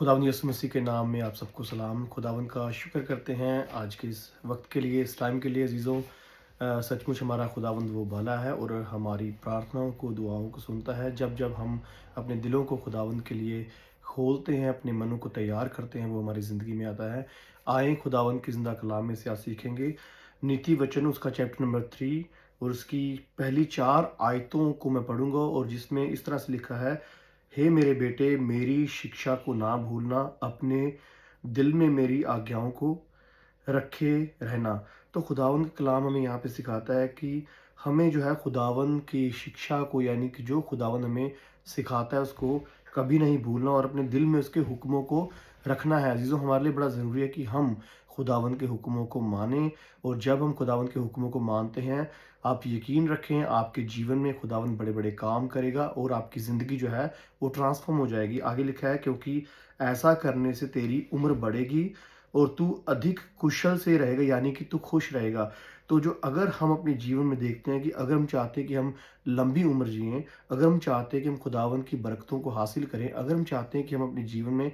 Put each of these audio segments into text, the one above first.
खुदावंद यीशु मसीह के नाम में आप सबको सलाम। खुदावंद का शुक्र करते हैं आज के इस वक्त के लिए, इस टाइम के लिए अजीज़ों। सचमुच हमारा खुदावंद वो भला है और हमारी प्रार्थनाओं को, दुआओं को सुनता है। जब जब हम अपने दिलों को खुदावंद के लिए खोलते हैं, अपने मनों को तैयार करते हैं, वो हमारी ज़िंदगी में आता है। आए खुदावंद की ज़िंदा कलाम में से आज सीखेंगे नीति वचन, उसका चैप्टर नंबर 3 और उसकी पहली 4 आयतों को मैं पढ़ूंगा, और जिसमें इस तरह से लिखा है: हे मेरे बेटे, मेरी शिक्षा को ना भूलना, अपने दिल में मेरी आज्ञाओं को रखे रहना। तो खुदावंद का कलाम हमें यहाँ पे सिखाता है कि हमें जो है खुदावंद की शिक्षा को, यानी कि जो खुदावंद हमें सिखाता है उसको कभी नहीं भूलना और अपने दिल में उसके हुक्मों को रखना है। अजीज़ों, हमारे लिए बड़ा ज़रूरी है कि हम खुदावंद के हुक्मों को मानें, और जब हम खुदावंद के हुक्मों को मानते हैं, आप यकीन रखें आपके जीवन में खुदावंद बड़े बड़े काम करेगा और आपकी ज़िंदगी जो है वो ट्रांसफॉर्म हो जाएगी। आगे लिखा है, क्योंकि ऐसा करने से तेरी उम्र बढ़ेगी और तू अधिक कुशल से रहेगा, यानी कि तू खुश रहेगा। तो जो अगर हम अपने जीवन में देखते हैं कि अगर हम चाहते हैं कि हम लंबी उम्र जिएँ, अगर हम चाहते हैं कि हम खुदावंद की बरकतों को हासिल करें, अगर हम चाहते हैं कि हम अपने जीवन में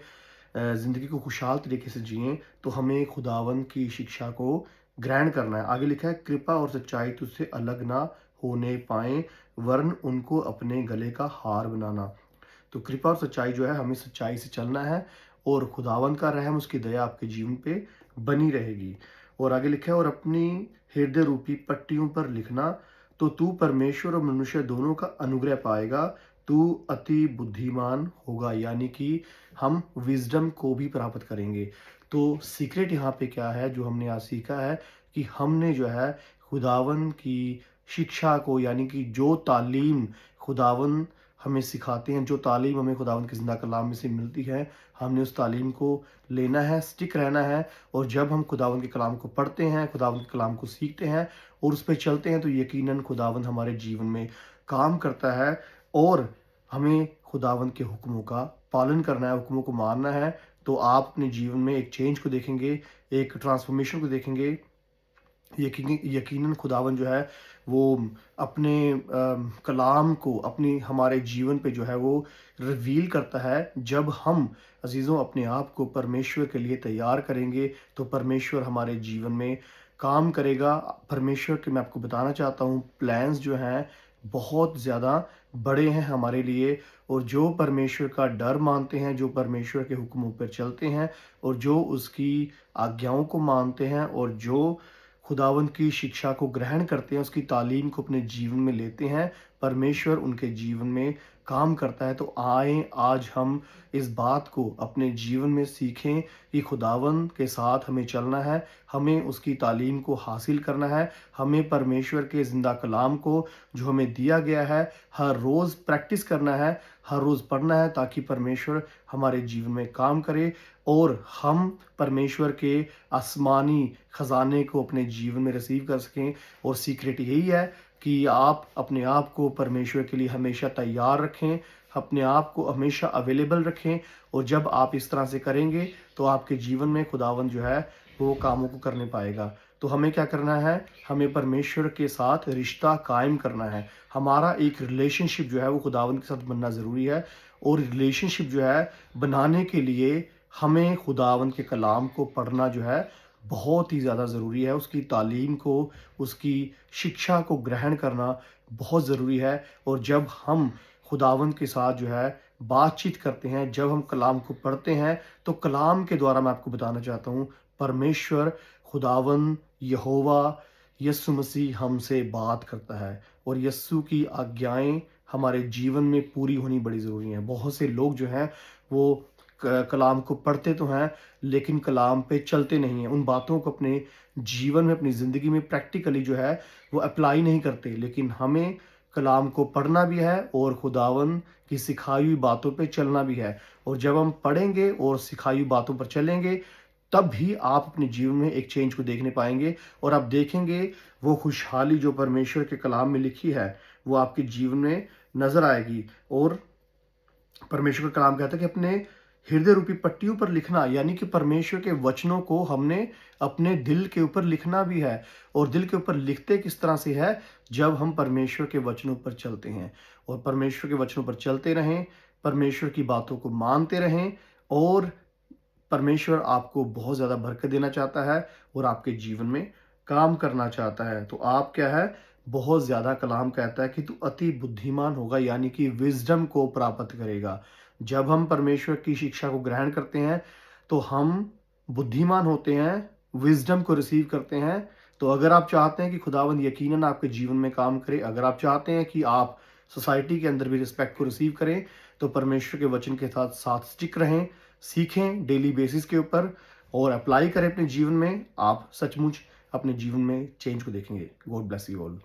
ज़िंदगी को खुशहाल तरीके से जिएँ, तो हमें खुदावंद की शिक्षा को ग्रहण करना है। आगे लिखा है, कृपा और सच्चाई तुझसे अलग ना होने पाएँ, वरन उनको अपने गले का हार बनाना। तो कृपा और सच्चाई जो है, हमें सच्चाई से चलना है और खुदावंद का रहम, उसकी दया आपके जीवन पे बनी रहेगी। और आगे लिखा है, और अपनी हृदय रूपी पट्टियों पर लिखना, तो तू परमेश्वर और मनुष्य दोनों का अनुग्रह पाएगा। तू अति बुद्धिमान होगा, यानी कि हम विजडम को भी प्राप्त करेंगे। तो सीक्रेट यहाँ पे क्या है जो हमने आज सीखा है, कि हमने जो है खुदावंद की शिक्षा को, यानी कि जो तालीम खुदावंद हमें सिखाते हैं, जो तालीम हमें खुदावंद के ज़िंदा कलाम में से मिलती है, हमने उस तालीम को लेना है, स्टिक रहना है। और जब हम खुदावंद के कलाम को पढ़ते हैं, खुदावंद के कलाम को सीखते हैं और उस पे चलते हैं, तो यकीनन खुदावंद हमारे जीवन में काम करता है। और हमें खुदावंद के हुक्मों का पालन करना है, हुक्मों को मानना है। तो आप अपने जीवन में एक चेंज को देखेंगे, एक ट्रांसफॉर्मेशन को देखेंगे। यकीनन खुदावंद जो है वो अपने कलाम को अपनी हमारे जीवन पे जो है वो रिवील करता है। जब हम अजीज़ों अपने आप को परमेश्वर के लिए तैयार करेंगे, तो परमेश्वर हमारे जीवन में काम करेगा। परमेश्वर के, मैं आपको बताना चाहता हूँ, प्लान्स जो हैं बहुत ज़्यादा बड़े हैं हमारे लिए। और जो परमेश्वर का डर मानते हैं, जो परमेश्वर के हुक्मों पर चलते हैं और जो उसकी आज्ञाओं को मानते हैं और जो खुदावंद की शिक्षा को ग्रहण करते हैं, उसकी तालीम को अपने जीवन में लेते हैं, परमेश्वर उनके जीवन में काम करता है। तो आए आज हम इस बात को अपने जीवन में सीखें कि खुदावंद के साथ हमें चलना है, हमें उसकी तालीम को हासिल करना है, हमें परमेश्वर के ज़िंदा कलाम को जो हमें दिया गया है हर रोज़ प्रैक्टिस करना है, हर रोज़ पढ़ना है, ताकि परमेश्वर हमारे जीवन में काम करे और हम परमेश्वर के आसमानी खजाने को अपने जीवन में रिसीव कर सकें। और सीक्रेट यही है कि आप अपने आप को परमेश्वर के लिए हमेशा तैयार रखें, अपने आप को हमेशा अवेलेबल रखें। और जब आप इस तरह से करेंगे, तो आपके जीवन में खुदावंद जो है वो कामों को करने पाएगा। तो हमें क्या करना है, हमें परमेश्वर के साथ रिश्ता कायम करना है। हमारा एक रिलेशनशिप जो है वो खुदावंद के साथ बनना ज़रूरी है। और रिलेशनशिप जो है बनाने के लिए हमें खुदावंद के कलाम को पढ़ना जो है बहुत ही ज़्यादा ज़रूरी है। उसकी तालीम को, उसकी शिक्षा को ग्रहण करना बहुत ज़रूरी है। और जब हम खुदावंद के साथ जो है बातचीत करते हैं, जब हम कलाम को पढ़ते हैं, तो कलाम के द्वारा मैं आपको बताना चाहता हूँ, परमेश्वर खुदावंद यहोवा यीशु मसीह हमसे बात करता है। और यीशु की आज्ञाएं हमारे जीवन में पूरी होनी बड़ी ज़रूरी हैं। बहुत से लोग जो हैं वो कलाम को पढ़ते तो हैं, लेकिन कलाम पे चलते नहीं हैं। उन बातों को अपने जीवन में, अपनी ज़िंदगी में प्रैक्टिकली जो है वो अप्लाई नहीं करते। लेकिन हमें कलाम को पढ़ना भी है और खुदावंद की सिखाई हुई बातों पे चलना भी है। और जब हम पढ़ेंगे और सिखाई हुई बातों पर चलेंगे, तब भी आप अपने जीवन में एक चेंज को देखने पाएंगे। और आप देखेंगे वो खुशहाली जो परमेश्वर के कलाम में लिखी है, वो आपके जीवन में नजर आएगी। और परमेश्वर का कलाम कहता है कि अपने हृदय रूपी पट्टियों पर लिखना, यानी कि परमेश्वर के वचनों को हमने अपने दिल के ऊपर लिखना भी है। और दिल के ऊपर लिखते किस तरह से है, जब हम परमेश्वर के वचनों पर चलते हैं। और परमेश्वर के वचनों पर चलते रहें, परमेश्वर की बातों को मानते रहें और परमेश्वर आपको बहुत ज़्यादा बरकत देना चाहता है और आपके जीवन में काम करना चाहता है। तो आप क्या है, बहुत ज़्यादा कलाम कहता है कि तू अति बुद्धिमान होगा, यानी कि विज़डम को प्राप्त करेगा। जब हम परमेश्वर की शिक्षा को ग्रहण करते हैं, तो हम बुद्धिमान होते हैं, विज़डम को रिसीव करते हैं। तो अगर आप चाहते हैं कि खुदावंद यकीनन आपके जीवन में काम करे, अगर आप चाहते हैं कि आप सोसाइटी के अंदर भी रिस्पेक्ट को रिसीव करें, तो परमेश्वर के वचन के साथ साथ स्टिक रहें, सीखें डेली बेसिस के ऊपर और अप्लाई करें अपने जीवन में। आप सचमुच अपने जीवन में चेंज को देखेंगे। God bless you all.